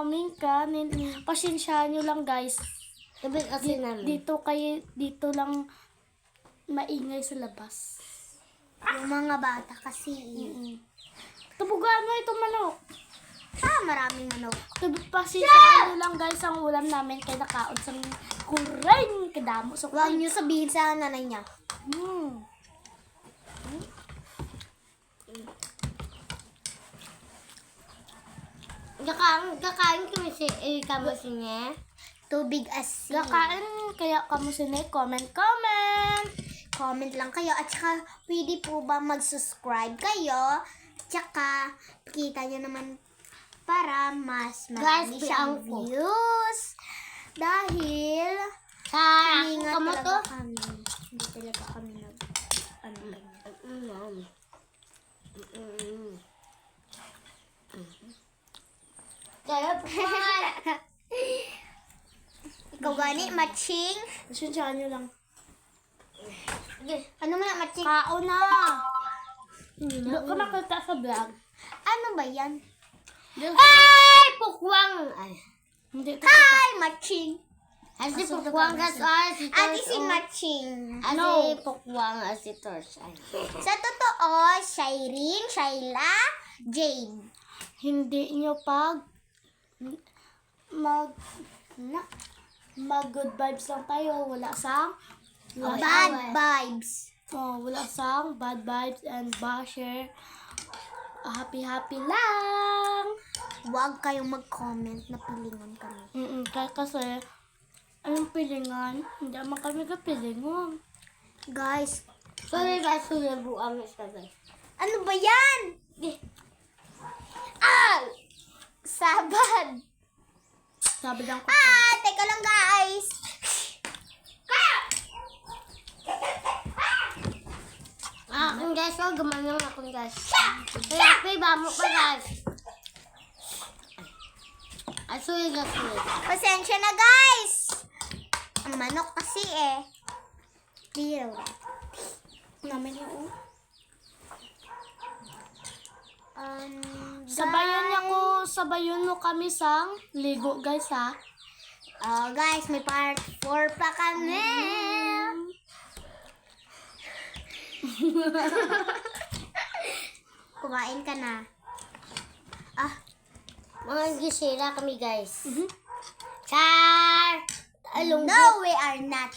aming kanin. Pasensyahan nyo lang guys. Tubig asin namin. Dito lang maingay sa labas. Yung mga bata kasi. Tubugan mo itong manok. Maraming manok. Pasensyahan nyo lang guys ang ulam namin kay nakaon sa kuray kadamo. So, Huwag niyo sabihin sa nanay niya. Kakain kami si niya. Tubig asin. Kakain kaya kamu sinay comment. Comment lang kayo. At saka, pwede po ba mag-subscribe kayo? Tsaka, kita nyo naman para mas marami Guys, siyang bilang ko. views. Dahil, Sa hininga kamo to? talaga kami. Hindi talaga kami Kaya po. Ikaw gani, matching. Pasensyahan nyo lang. Ano mo na, matching? Kao na! Doon ka makita sa vlog. Ano ba yan? Ay! Pukwang! Ay. Hindi ka Hi, matching. Asi pukwang kas si Ate Torch. si matching. Asi pukwang si Torch. Ay. Sa totoo, Shireen, Shayla, Jade. hindi nyo mag good vibes lang tayo. Wala sang Bad vibes. wala sang bad vibes and basher. Happy lang. Huwag kayong mag-comment na pilingan kami. Kasi anong pilingan? Hindi naman kami kapilingon. Guys, Sorry guys, sulabuan mo siya guys. ano ba yan? Ah! Sabad. Sabi lang ko. Teka lang guys. Kung guys, gumanong akong guys. Happy ba mo pa guys? Asuy guys. Pasensya na guys. Ang manok kasi Deal. Namin yung sabayon mo kami sang ligo guys ha. Guys, may part 4 pa kami. Kumain ka na. Mga gisira kami guys. Char! No, we are not.